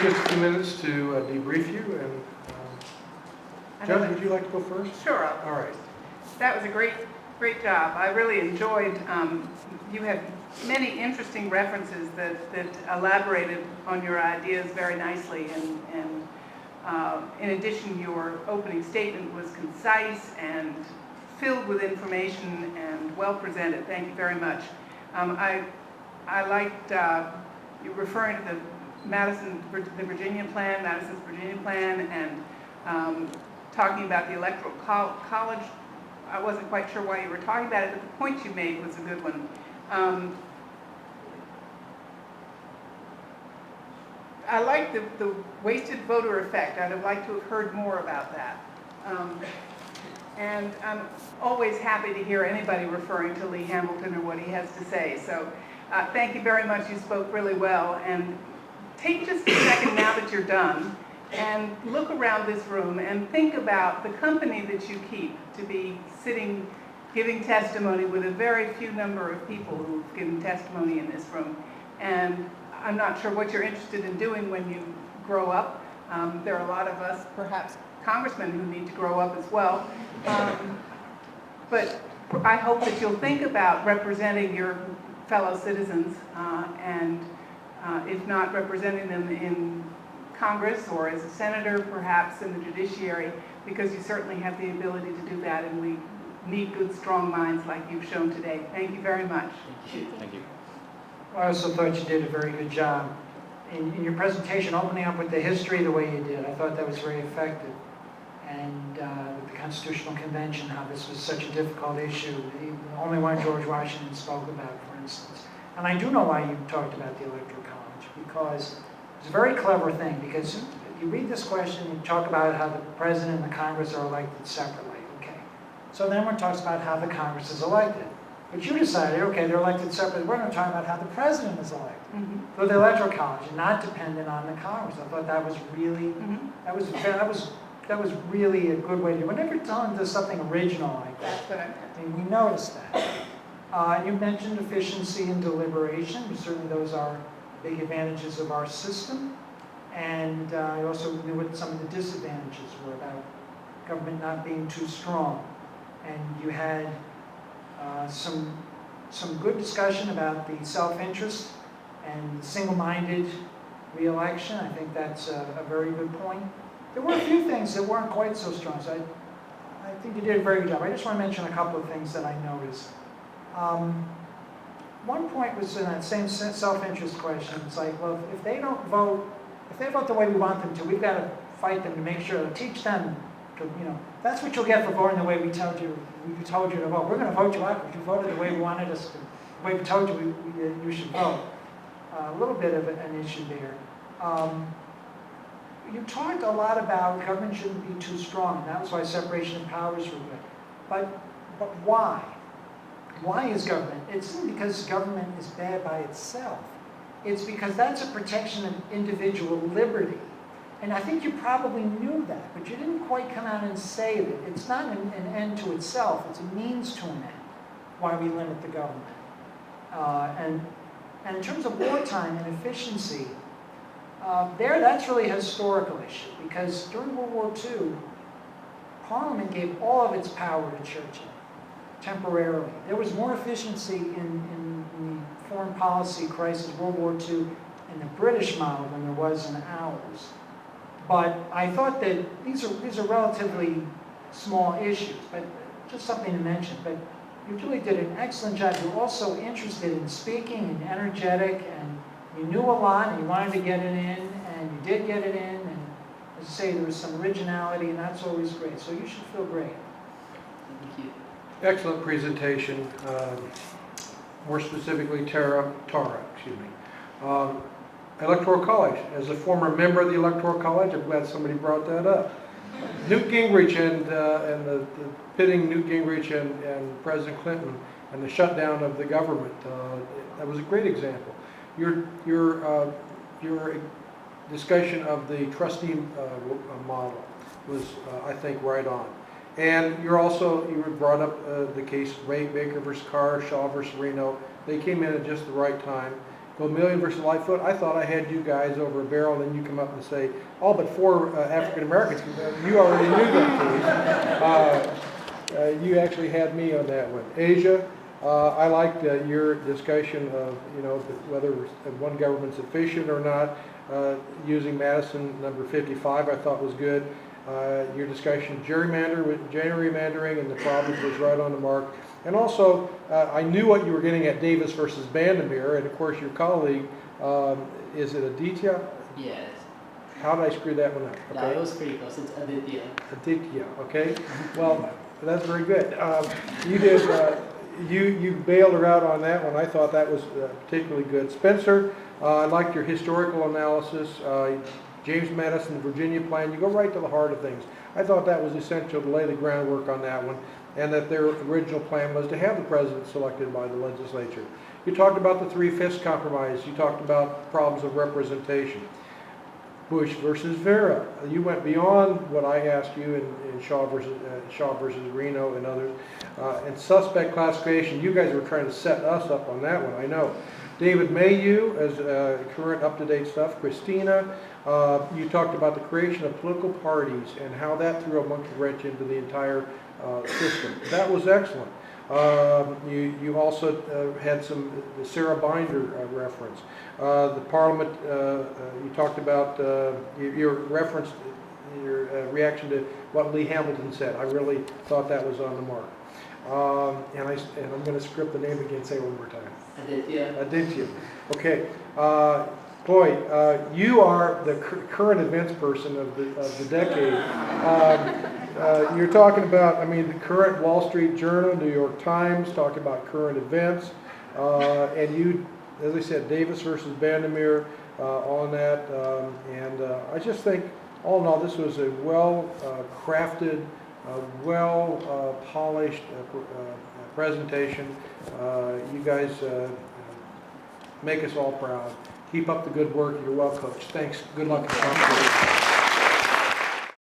take just a few minutes to debrief you, and Judge, would you like to go first? Sure. All right. That was a great job. I really enjoyed, you had many interesting references that elaborated on your ideas very nicely, and in addition, your opening statement was concise and filled with information and well presented. Thank you very much. I liked you referring to the Virginia plan, Madison's Virginia plan, and talking about the Electoral College. I wasn't quite sure why you were talking about it, but the point you made was a good one. I like the wasted voter effect. I'd have liked to have heard more about that. And I'm always happy to hear anybody referring to Lee Hamilton or what he has to say. So thank you very much. You spoke really well. And take just a second now that you're done and look around this room and think about the company that you keep to be sitting giving testimony with a very few number of people who've given testimony in this room. And I'm not sure what you're interested in doing when you grow up. There are a lot of us, perhaps congressmen, who need to grow up as well. But I hope that you'll think about representing your fellow citizens and if not representing them in Congress or as a senator, perhaps in the judiciary, because you certainly have the ability to do that, and we need good, strong minds like you've shown today. Thank you very much. Thank you. I also thought you did a very good job in your presentation, opening up with the history the way you did. I thought that was very effective. And with the Constitutional Convention, how this was such a difficult issue, the only one George Washington spoke about, for instance. And I do know why you talked about the Electoral College, because it's a very clever thing, because if you read this question, you talk about how the President and the Congress are elected separately, okay. So then one talks about how the Congress is elected. But you decided, okay, they're elected separately. We're going to talk about how the President is elected. So the Electoral College is not dependent on the Congress. I thought that was really, that was really a good way to do it. Whenever Tom does something original like that, That's what I meant. I mean, we noticed that. You mentioned efficiency and deliberation. Certainly those are big advantages of our system. And I also knew what some of the disadvantages were about government not being too strong. And you had some good discussion about the self-interest and the single-minded re-election. I think that's a very good point. There were a few things that weren't quite so strong, so I think you did a very good job. I just want to mention a couple of things that I noticed. One point was in that same self-interest question. It's like, well, if they vote the way we want them to, we've got to fight them to make sure to teach them to, that's what you'll get for voting the way we told you to vote. We're going to vote you out because you voted the way we wanted us to, the way we told you you should vote. A little bit of an issue there. You talked a lot about government shouldn't be too strong, and that was why separation of powers were good. But why? Why is government? It's not because government is bad by itself. It's because that's a protection of individual liberty. And I think you probably knew that, but you didn't quite come out and say that. It's not an end to itself, it's a means to an end, why we limit the government. And in terms of wartime and efficiency, that's really a historical issue, because during World War II, Parliament gave all of its power to Churchill, temporarily. There was more efficiency in the foreign policy crisis, World War II, in the British model than there was in ours. But I thought that these are relatively small issues, but just something to mention. But you really did an excellent job. You were also interested in speaking and energetic, and you knew a lot, and you wanted to get it in, and you did get it in. And as I say, there was some originality, and that's always great. So you should feel great. Thank you. Excellent presentation. More specifically, Tara, excuse me. Electoral College. As a former member of the Electoral College, I'm glad somebody brought that up. Newt Gingrich and the pitting Newt Gingrich and President Clinton and the shutdown of the government. That was a great example. Your discussion of the trustee model was, I think, right on. And you brought up the case Baker versus Carr, Shaw versus Reno. They came in at just the right time. Vermillion versus Lightfoot, I thought I had you guys over a barrel, and then you come up and say, all but 4 African Americans. You already knew that, please. You actually had me on that one. Asia, I liked your discussion of, whether one government's efficient or not. Using Madison number 55, I thought was good. Your discussion gerrymandering and the problems was right on the mark. And also, I knew what you were getting at Davis versus Bandemere, and of course your colleague, is it Aditya? Yes. How did I screw that one up? That was pretty close. It's Aditya. Aditya, okay. Well, that's very good. You did, you bailed her out on that one. I thought that was particularly good. Spencer, I liked your historical analysis. James Madison, the Virginia plan, you go right to the heart of things. I thought that was essential to lay the groundwork on that one, and that their original plan was to have the president selected by the legislature. You talked about the 3/5 compromise. You talked about problems of representation. Bush versus Vera. You went beyond what I asked you in Shaw versus Reno and others. And suspect classification, you guys were trying to set us up on that one, I know. David Mayhew as current up-to-date stuff. Christina, you talked about the creation of political parties and how that threw a monkey wrench into the entire system. That was excellent. You also had the Sarah Binder reference. The Parliament, you talked about your reference, your reaction to what Lee Hamilton said. I really thought that was on the mark. And I'm going to script the name again, say it one more time. Aditya. Aditya. Okay. Chloe, you are the current events person of the decade. You're talking about, the current Wall Street Journal, New York Times, talking about current events. And you, as I said, Davis versus Bandemere on that. And I just think, all in all, this was a well-crafted, well-polished presentation. You guys make us all proud. Keep up the good work. You're well coached. Thanks. Good luck.